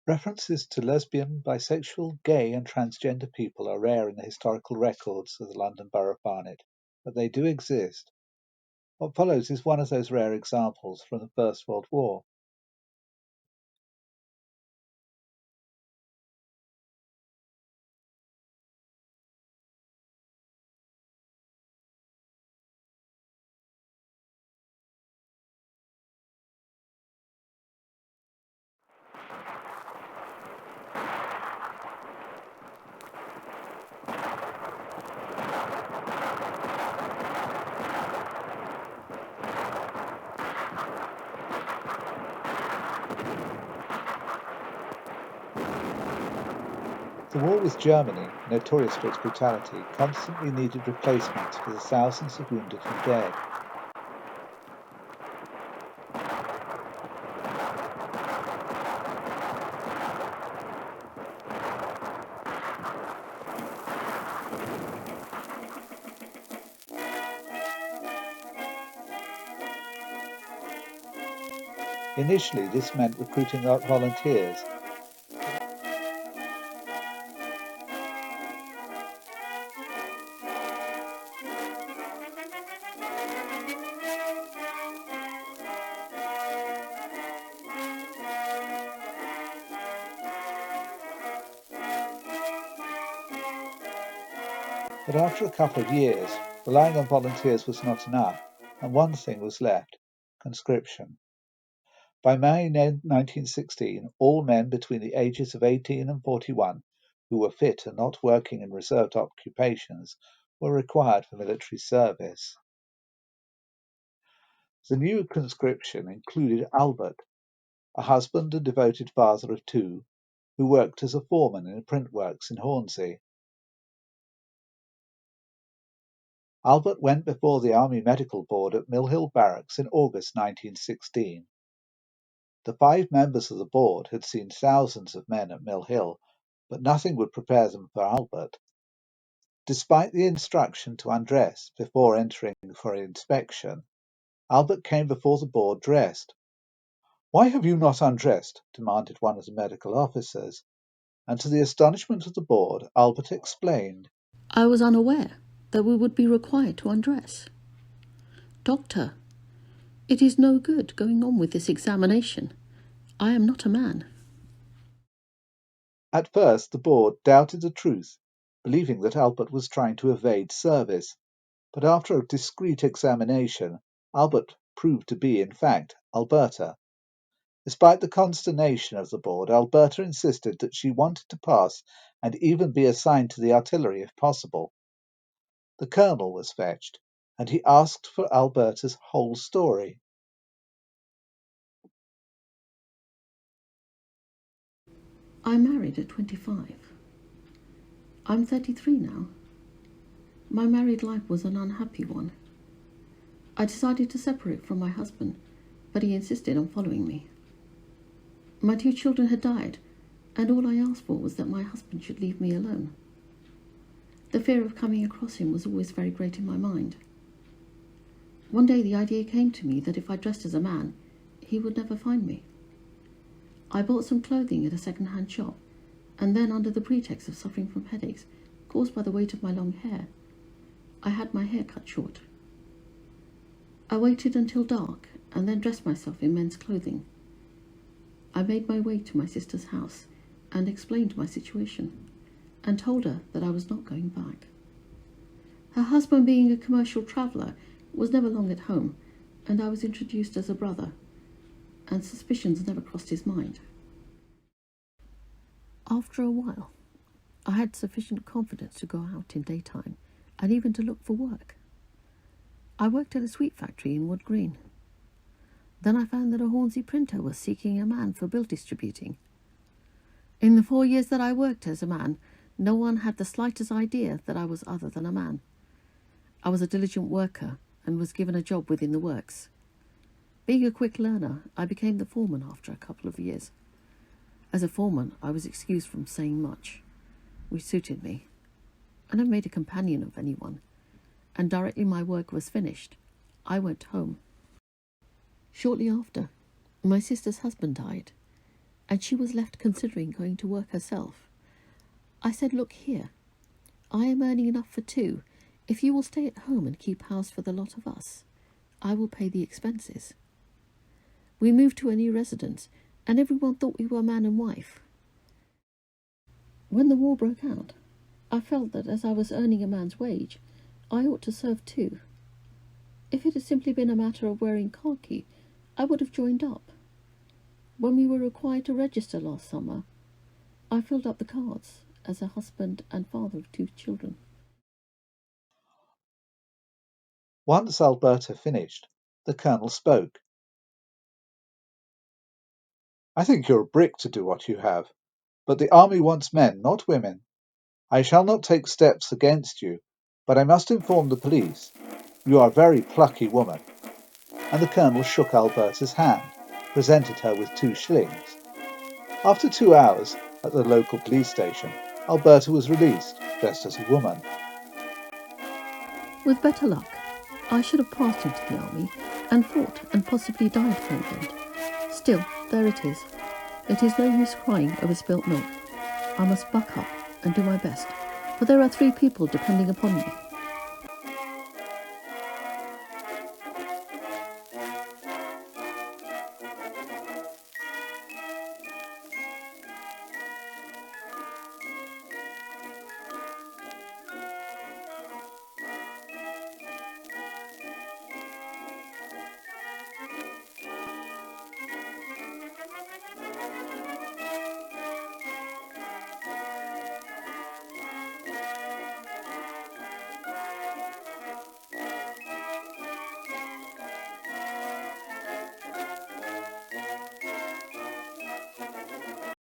References to lesbian, bisexual, gay and transgender people are rare in the historical records of the London Borough of Barnet, but they do exist. What follows is one of those rare examples from the First World War. The war with Germany, notorious for its brutality, constantly needed replacements for the thousands of wounded and dead. Initially, this meant recruiting volunteers. But after a couple of years, relying on volunteers was not enough, and one thing was left: conscription. By May 1916, all men between the ages of 18 and 41 who were fit and not working in reserved occupations were required for military service. The new conscription included Albert, a husband and devoted father of two, who worked as a foreman in a print works in Hornsey. Albert went before the Army Medical Board at Mill Hill Barracks in August 1916. The 5 members of the board had seen thousands of men at Mill Hill, but nothing would prepare them for Albert. Despite the instruction to undress before entering for inspection, Albert came before the board dressed. "Why have you not undressed?" demanded one of the medical officers, and to the astonishment of the board, Albert explained. I was unaware that we would be required to undress. Doctor, it is no good going on with this examination. I am not a man. At first, the board doubted the truth, believing that Albert was trying to evade service, but after a discreet examination, Albert proved to be, in fact, Alberta. Despite the consternation of the board, Alberta insisted that she wanted to pass and even be assigned to the artillery if possible. The colonel was fetched, and he asked for Alberta's whole story. I married at 25. I'm 33 now. My married life was an unhappy one. I decided to separate from my husband, but he insisted on following me. My 2 children had died, and all I asked for was that my husband should leave me alone. The fear of coming across him was always very great in my mind. One day the idea came to me that if I dressed as a man, he would never find me. I bought some clothing at a second-hand shop, and then, under the pretext of suffering from headaches caused by the weight of my long hair, I had my hair cut short. I waited until dark and then dressed myself in men's clothing. I made my way to my sister's house and explained my situation, and told her that I was not going back. Her husband, being a commercial traveller, was never long at home, and I was introduced as a brother, and suspicions never crossed his mind. After a while, I had sufficient confidence to go out in daytime and even to look for work. I worked at a sweet factory in Wood Green. Then I found that a Hornsey printer was seeking a man for bill distributing. In the 4 years that I worked as a man, no one had the slightest idea that I was other than a man. I was a diligent worker and was given a job within the works. Being a quick learner, I became the foreman after a couple of years. As a foreman, I was excused from saying much, which suited me. I never made a companion of anyone, and directly my work was finished, I went home. Shortly after, my sister's husband died, and she was left considering going to work herself. I said, "Look here, I am earning enough for two. If you will stay at home and keep house for the lot of us, I will pay the expenses." We moved to a new residence, and everyone thought we were man and wife. When the war broke out, I felt that as I was earning a man's wage, I ought to serve too. If it had simply been a matter of wearing khaki, I would have joined up. When we were required to register last summer, I filled up the cards as a husband and father of two children. Once Alberta finished, the colonel spoke. "I think you're a brick to do what you have, but the army wants men, not women. I shall not take steps against you, but I must inform the police. You are a very plucky woman." And the colonel shook Alberta's hand, presented her with 2 shillings. After 2 hours at the local police station, Alberta was released, dressed as a woman. With better luck, I should have passed into the army and fought and possibly died for England. Still, there it is. It is no use crying over spilt milk. I must buck up and do my best, for there are 3 people depending upon me.